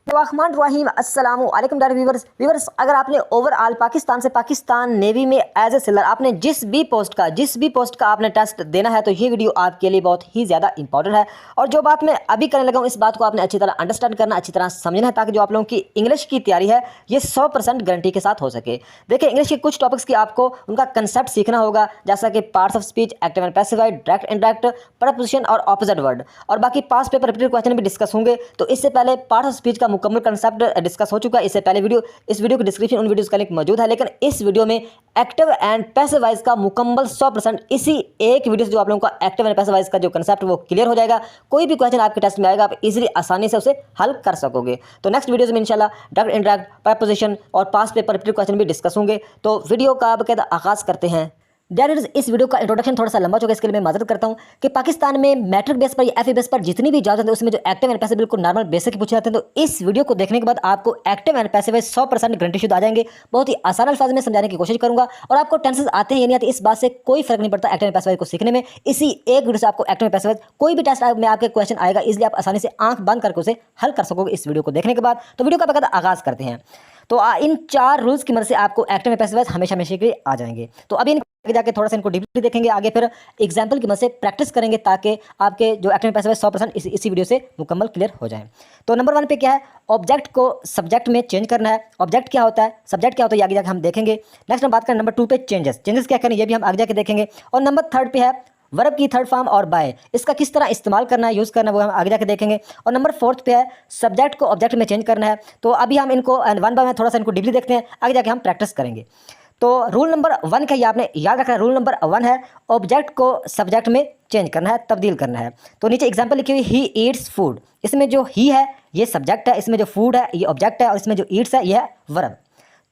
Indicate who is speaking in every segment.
Speaker 1: रहीम अस्सलाम वालेकुम Dyer viewers अगर आपने ओवरऑल पाकिस्तान से पाकिस्तान नेवी में एज ए सेलर आपने जिस भी पोस्ट का आपने टेस्ट देना है तो ये वीडियो आपके लिए बहुत ही ज़्यादा इंपॉर्टेंट है। और जो बात मैं अभी करने लगा हूँ इस बात को आपने अच्छी तरह अंडरस्टैंड करना, अच्छी तरह समझना है ताकि जो आप लोगों की इंग्लिश की तैयारी है ये 100% गारंटी के साथ हो सके। देखिए, इंग्लिश के कुछ टॉपिक्स की आपको उनका कंसेप्ट सीखना होगा, जैसा कि parts of speech, active and passive, direct indirect, preposition और ऑपोजिट वर्ड, और बाकी पास्ट पेपर रिपीटेड क्वेश्चन भी डिस्कस होंगे। तो इससे पहले पार्ट्स ऑफ स्पीच का मुकम्मल कंसेप्ट डिस्कस हो चुका है। इससे पहले इस वीडियो की डिस्क्रिप्शन उन वीडियोस का लिंक मौजूद है, लेकिन इस वीडियो में एक्टिव एंड पैसिव वॉइस का मुकम्मल 100% इसी एक वीडियो से जो आप लोगों का एक्टिव एंड पैसिव वॉइस का जो कंसेप्ट वो क्लियर हो जाएगा। कोई भी क्वेश्चन आपके टेस्ट में आएगा आप इजीली आसानी से उसे हल कर सकोगे। तो नेक्स्ट वीडियोस में इंशाल्लाह डायरेक्ट इनडायरेक्ट, प्रपोजिशन और पास्ट पेपर रिपीटेड क्वेश्चन भी डिस्कस होंगे। तो वीडियो का अब आगाज़ करते हैं। डायरेक्ट इस वीडियो का इंट्रोडक्शन थोड़ा सा लंबा चुका है, इसके लिए मैं माजरत करता हूं कि पाकिस्तान में मैट्रिक बेस पर या एफए बेस पर जितनी भी जॉब्स हैं उसमें जो एक्टिव एंड पैसिव बिल्कुल नॉर्मल बेसिक पूछे जाते हैं। तो इस वीडियो को देखने के बाद आपको एक्टिव एंड पैसिव 100% गारंटी शुद्ध आ जाएंगे। बहुत ही आसान अल्फाज में समझाने की कोशिश करूंगा और आपको टेंसेस आते हैं या नहीं आते इस बात से कोई फर्क नहीं पड़ता एक्टिव एंड पैसिव को सीखने में। इसी एक वीडियो से आपको एक्टिव एंड पैसिव कोई भी टेस्ट में आपके क्वेश्चन आएगा, इसलिए आप आसानी से आंख बंद करके उसे हल कर सकोगे इस वीडियो को देखने के बाद। तो वीडियो का बकायदा आगाज करते हैं। तो इन 4 रूल्स की मदद से आपको एक्टिव एंड पैसिव हमेशा हमेशा के लिए आ जाएंगे। तो अभी आगे जाके थोड़ा सा इनको डीपली देखेंगे, आगे फिर एग्जाम्पल की मदद से प्रैक्टिस करेंगे ताकि आपके जो एक्टिव एंड पैसिव 100% इसी वीडियो से मुकम्मल क्लियर हो जाए। तो नंबर 1 पे क्या है, ऑब्जेक्ट को सब्जेक्ट में चेंज करना है। ऑब्जेक्ट क्या होता है, सब्जेक्ट क्या होता है, आगे जाके हम देखेंगे। नेक्स्ट हम बात करें नंबर 2 पे चेंजेस क्या करें ये भी हम आगे जाके देखेंगे। और नंबर 3 पे है वर्ब की थर्ड फॉर्म और बाय, इसका किस तरह इस्तेमाल करना है, यूज़ करना है, वो हम आगे जाके देखेंगे। और नंबर 4 पे है सब्जेक्ट को ऑब्जेक्ट में चेंज करना है। तो अभी हम इनको वन बाय वन थोड़ा सा इनको डीपली देखते हैं, आगे जाके हम प्रैक्टिस करेंगे। तो रूल नंबर 1 का ये आपने याद रखना है। रूल नंबर 1 है ऑब्जेक्ट को सब्जेक्ट में चेंज करना है, तब्दील करना है। तो नीचे एग्जांपल लिखी हुई ही ईट्स फूड, इसमें जो ही है ये सब्जेक्ट है, इसमें जो फूड है ये ऑब्जेक्ट है, और इसमें जो ईट्स है ये है वर्ब।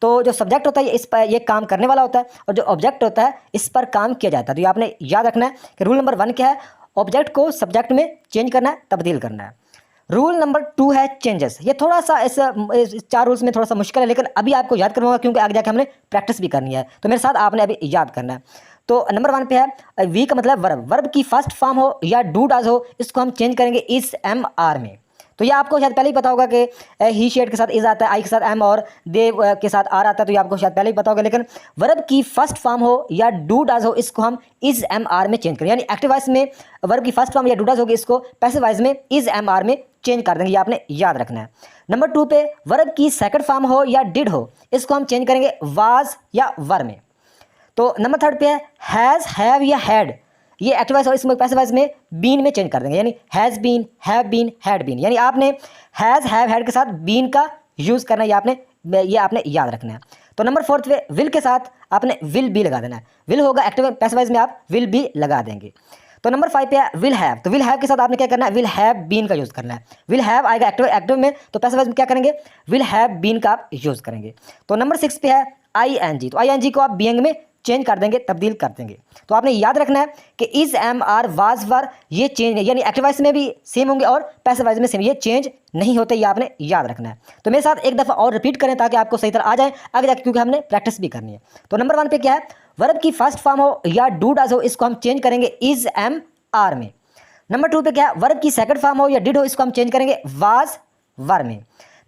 Speaker 1: तो जो सब्जेक्ट होता है इस पर ये काम करने वाला होता है, और जो ऑब्जेक्ट होता है इस पर काम किया जाता है। तो ये आपने याद रखना है कि रूल नंबर 1 क्या है, ऑब्जेक्ट को सब्जेक्ट में चेंज करना है, तब्दील करना है। रूल नंबर 2 है चेंजेस। ये थोड़ा सा इस 4 रूल्स में थोड़ा सा मुश्किल है, लेकिन अभी आपको याद करवाऊंगा क्योंकि आगे जाके हमने प्रैक्टिस भी करनी है। तो मेरे साथ आपने अभी याद करना है। तो नंबर 1 पे है वी का मतलब वर्ब की फर्स्ट फॉर्म हो या डू डाज हो, इसको हम चेंज करेंगे इस एम आर में। तो ये आपको शायद पहले ही पता होगा कि ही शेड के साथ इज आता है, आई के साथ एम और दे के साथ आर आता है, तो ये आपको शायद पहले ही पता होगा। लेकिन वर्ब की फर्स्ट फॉर्म हो या डू डाज हो, इसको हम इज एम आर में चेंज करें, यानी एक्टिव वॉइस में वर्ब की फर्स्ट फॉर्म या डू डाज होगी, इसको पैसिव वॉइस में इज एम आर में चेंज कर देंगे, ये आपने याद रखना है। नंबर 2 पे वर्ब की सेकंड फॉर्म हो या डिड हो, इसको हम चेंज करेंगे वाज या वर में। तो नंबर 3 पे है हैज़, हैव या हैड, ये एक्टिव वॉइस और इसमें पैसिव वॉइस में बीन में चेंज कर देंगे, यानी has been, have been, had been, यानी आपने हैज़, हैव, हैड के साथ बीन का यूज़ करना है, ये आपने याद रखना है। तो नंबर 4 पे विल के साथ आपने विल बी लगा देना है। विल होगा एक्टिव पैसिव वॉइस में आप विल बी लगा देंगे। तो नंबर 5 पे है विल हैव, तो विल हैव के साथ आपने क्या करना है, विल हैव बीन का यूज़ करना है। विल हैव आएगा एक्टिव में, तो पैसिव वॉइस में क्या करेंगे, विल हैव बीन का आप यूज़ करेंगे। तो नंबर 6 पे है आई एन जी, तो आई एन जी को आप बीइंग में चेंज कर देंगे, तब्दील कर देंगे। तो आपने याद रखना है कि is am are was were ये चेंज है, यानी एक्टिव वॉइस में भी सेम होंगे और पैसिव वॉइस में सेम, ये चेंज नहीं होते, ये आपने याद रखना है। तो मेरे साथ एक दफ़ा और रिपीट करें ताकि आपको सही तरह आ जाए आगे जाके, क्योंकि हमने प्रैक्टिस भी करनी है। तो नंबर 1 पे क्या है, वर्ब की फर्स्ट फॉर्म हो या डू डज हो, इसको हम चेंज करेंगे इज एम आर में। नंबर 2 पे क्या है, वर्ब की सेकंड फॉर्म हो या डिड हो, इसको हम चेंज करेंगे वाज वर में।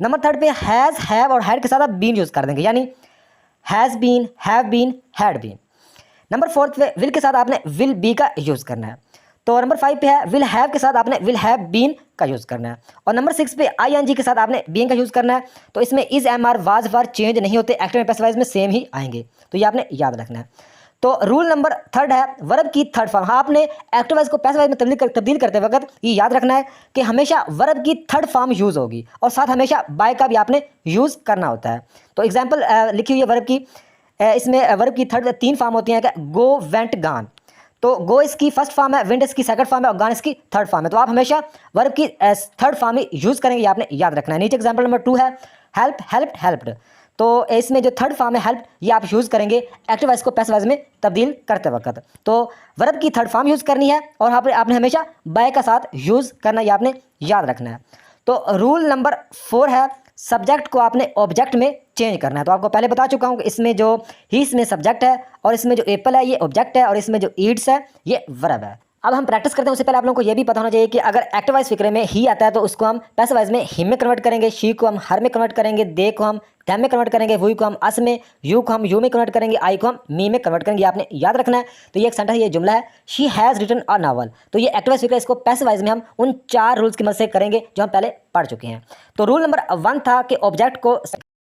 Speaker 1: नंबर 3 पे हैज़, हैव और हैड के साथ आप बीन यूज़ कर देंगे, यानी has been, have been, had been. Number 4 पे विल के साथ आपने विल बी का यूज़ करना है। तो नंबर 5 पे है विल हैव के साथ आपने विल हैव बीन का यूज़ करना है। और नंबर 6 पे आई एन जी के साथ आपने बीइंग का यूज़ करना है। तो इसमें is am are was were change नहीं होते, एक्टिव एंड पैसिव वॉइस में सेम ही आएंगे, तो ये आपने याद रखना है। तो रूल नंबर 3 है वर्ब की थर्ड फॉर्म। हाँ, आपने एक्टिव वॉइस को पैसिव वॉइस में तब्दील करते वक्त ये याद रखना है कि हमेशा वर्ब की थर्ड फॉर्म यूज़ होगी और साथ हमेशा बाय का भी आपने यूज़ करना होता है। तो एग्जाम्पल लिखी हुई है वर्ब की, इसमें वर्ब की 3 फॉर्म होती हैं, क्या गो, वेंट, गान। तो गो इसकी फर्स्ट फॉर्म है, वेंट इसकी सेकंड फॉर्म है और गान इसकी थर्ड फॉर्म है। तो आप हमेशा वर्ब की थर्ड फॉर्म ही यूज़ करेंगे, ये आपने याद रखना है। नीचे एग्जाम्पल नंबर 2 है हेल्प, हेल्प्ड, हेल्प्ड। तो इसमें जो थर्ड फॉर्म है हेल्प, ये आप यूज़ करेंगे एक्टिव वॉइस को पैसिव वॉइस में तब्दील करते वक्त। तो वर्ब की थर्ड फॉर्म यूज़ करनी है और आपने हमेशा बाय का साथ यूज़ करना, ये आपने याद रखना है। तो रूल नंबर 4 है सब्जेक्ट को आपने ऑब्जेक्ट में चेंज करना है। तो आपको पहले बता चुका हूँ कि इसमें जो ही इसमें सब्जेक्ट है और इसमें जो एप्पल है ये ऑब्जेक्ट है और इसमें जो ईट्स है ये वर्ब है। अब हम प्रैक्टिस करते हैं उससे पहले आप लोगों को ये भी पता होना चाहिए कि अगर एक्टिव वाइज फिक्रे में ही आता है तो उसको हम पैसिव वाइज में हिम में कन्वर्ट करेंगे, शी को हम हर में कन्वर्ट करेंगे, दे को हम them में कन्वर्ट करेंगे, वही को हम अस में, यू को हम यू में कन्वर्ट करेंगे, आई को हम मी में कन्वर्ट करेंगे। आपने याद रखना है। तो ये एक सेंटेंस, ये जुमला है, she has written a novel. तो ये एक्टिव वाइज फिक्र, इसको पैसिव वाइज में हम उन 4 रूल्स की मदद से करेंगे जो हम पहले पढ़ चुके हैं। तो रूल नंबर 1 था कि ऑब्जेक्ट को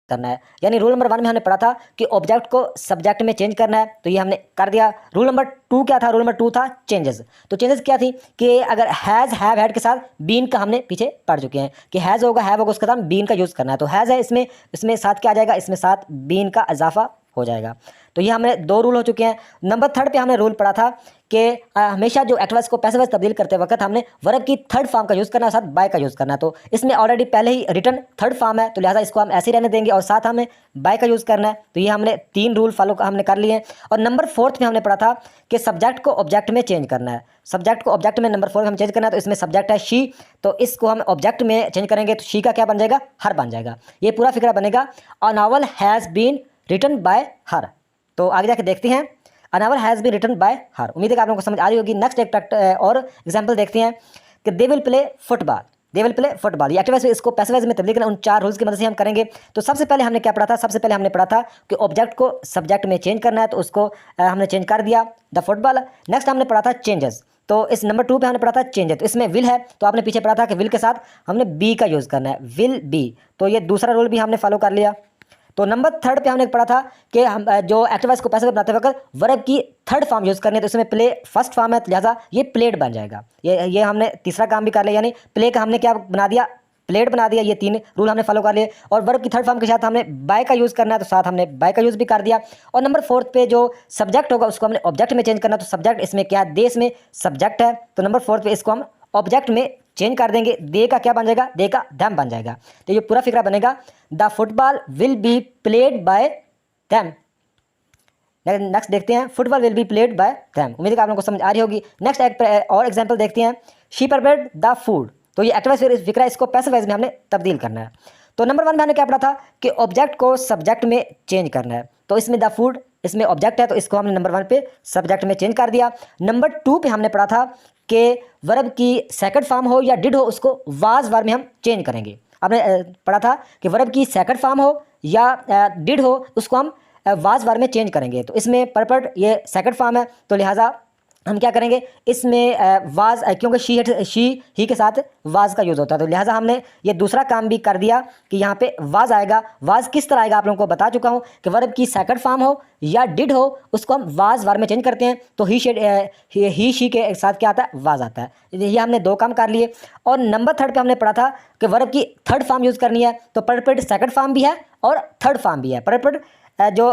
Speaker 1: करना है, यानी रूल नंबर 1 में हमने पढ़ा था कि ऑब्जेक्ट को सब्जेक्ट में चेंज करना है, तो ये हमने कर दिया। रूल नंबर 2 क्या था? रूल नंबर 2 था चेंजेस। तो चेंजेस क्या थी कि अगर हैज़ हैव हैड के साथ बीन का हमने पीछे पढ़ चुके हैं कि हैज़ होगा, हैव होगा, उसके साथ बीन का यूज़ करना है। तो हैज़ है, इसमें साथ क्या आ जाएगा? इसमें साथ बीन का इजाफा हो जाएगा। तो ये हमें 2 रूल हो चुके हैं। नंबर 3 पे हमने रूल पढ़ा था कि हमेशा जो एक्टिव वाइज को पैसिव वाइज तब्दील करते वक्त हमने वर्ब की थर्ड फॉर्म का यूज़ करना है, साथ बाय का यूज़ करना है। तो इसमें ऑलरेडी पहले ही रिटर्न थर्ड फॉर्म है, तो लिहाजा इसको हम ऐसे ही रहने देंगे और साथ हमें बाय का यूज़ करना है। तो ये हमने 3 रूल फॉलो हमने कर लिए हैं। और नंबर 4 में हमने पढ़ा था कि सब्जेक्ट को ऑब्जेक्ट में चेंज करना है। सब्जेक्ट को ऑब्जेक्ट में नंबर 4 में हम चेंज करना है। तो इसमें सब्जेक्ट है शी, तो इसको हम ऑब्जेक्ट में चेंज करेंगे तो शी का क्या बन जाएगा? हर बन जाएगा। ये पूरा फिक्रा बनेगा, a novel has been written by her. तो आगे जाके देखते हैं, a novel has been written by her. उम्मीद है कि आप लोगों को समझ आ रही होगी। नेक्स्ट एक और एग्जांपल देखते हैं कि they will play football. They will play football, ये एक्टिव वाइज इसको पैसिव वाइज में तब्दील करना उन 4 रूल्स की मदद से हम करेंगे। तो सबसे पहले हमने क्या पढ़ा था? सबसे पहले हमने पढ़ा था कि ऑब्जेक्ट को सब्जेक्ट में चेंज करना है, तो उसको हमने चेंज कर दिया, द फुटबॉल। नेक्स्ट हमने पढ़ा था चेंजेस। तो इस नंबर 2 पे हमने पढ़ा था चेंजेस। तो इसमें विल है, तो आपने पीछे पढ़ा था कि विल के साथ हमने बी का यूज़ करना है, विल बी। तो ये दूसरा रूल भी हमने फॉलो कर लिया। तो नंबर 3 पे हमने पढ़ा था कि हम जो एक्टिव वाइज को पैसिव बनाते वक्त वर्ब की थर्ड फॉर्म यूज़ करनी है, तो इसमें प्ले फर्स्ट फॉर्म है, लिहाजा ये प्लेड बन जाएगा। ये हमने तीसरा काम भी कर लिया, यानी प्ले का हमने क्या बना दिया? प्लेड बना दिया। ये 3 रूल हमने फॉलो कर लिए। और वर्ब की थर्ड फॉर्म के साथ हमने बाय का यूज़ करना है, तो साथ हमने बाय का यूज़ भी कर दिया। और नंबर 4 पे जो सब्जेक्ट होगा उसको हमने ऑब्जेक्ट में चेंज करना, तो सब्जेक्ट इसमें क्या है? देश में सब्जेक्ट है, तो नंबर 4 पे इसको हम ऑब्जेक्ट में चेंज कर देंगे। दे का क्या बन जाएगा? दे का them बन जाएगा। तो ये पूरा फिक्रा बनेगा, the football will be played by them। Next देखते हैं, football will be played by them। उम्मीद है कि आप लोगों को समझ आ रही होगी। नेक्स्ट एक और एग्जांपल देखते हैं, शी प्रिपेयर्ड द फूड। तो ये एक्टिव वाइज फिक्रा, इसको पैसिव वाइज में हमने तब्दील करना है। तो नंबर 1 में हमने क्या पढ़ा था कि ऑब्जेक्ट को सब्जेक्ट में चेंज करना है। तो इसमें द फूड, इसमें ऑब्जेक्ट है, तो इसको हमने नंबर 1 पे सब्जेक्ट में चेंज कर दिया। नंबर 2 पे हमने पढ़ा था कि वर्ब की सेकंड फॉर्म हो या डिड हो, उसको वाज वर्ब में हम चेंज करेंगे। आपने पढ़ा था कि वर्ब की सेकंड फॉर्म हो या डिड हो, उसको हम वाज वर्ब में चेंज करेंगे। तो इसमें परपर्ट ये सेकंड फॉर्म है, तो लिहाजा हम क्या करेंगे? इसमें वाज, क्योंकि शी ही के साथ वाज का यूज़ होता है, तो लिहाजा हमने ये दूसरा काम भी कर दिया कि यहाँ पे वाज आएगा। वाज किस तरह आएगा आप लोगों को बता चुका हूँ कि वर्ब की सेकंड फॉर्म हो या डिड हो, उसको हम वाज वर्ब में चेंज करते हैं, तो ही शी के साथ क्या आता है? वाज आता है। ये हमने 2 काम कर लिए। और नंबर 3 पे हमने पढ़ा था कि वर्ब की थर्ड फॉर्म यूज़ करनी है, तो परपेट सेकंड फॉर्म भी है और थर्ड फॉर्म भी है। परपेट जो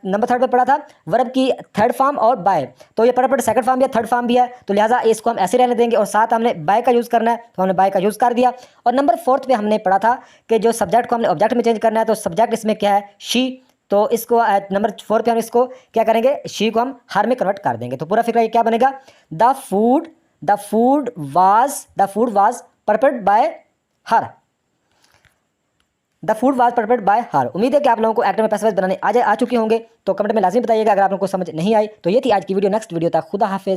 Speaker 1: नंबर 3 पे पढ़ा था वर्ब की थर्ड फॉर्म और बाय, तो ये परपेट सेकंड फॉर्म भी है, थर्ड फॉर्म भी है, तो लिहाजा इसको हम ऐसे रहने देंगे और साथ हमने बाय का यूज़ करना है, तो हमने बाय का यूज़ कर दिया। और नंबर 4 पे हमने पढ़ा था कि जो सब्जेक्ट को हमने ऑब्जेक्ट में चेंज करना है, तो सब्जेक्ट इसमें क्या है? शी। तो इसको नंबर 4 पे हम इसको क्या करेंगे? शी को हम हर में कन्वर्ट कर देंगे। तो पूरा फिक्रा ये क्या बनेगा? The food was prepared by her. The food was prepared by her. उम्मीद है कि आप लोगों को एक्टिव में पैसिव वॉइस बनाने आ चुके होंगे। तो कमेंट में लाजिम बताइएगा अगर आप लोगों को समझ नहीं आई। तो ये थी आज की वीडियो। नेक्स्ट वीडियो तक खुदा हाफिज।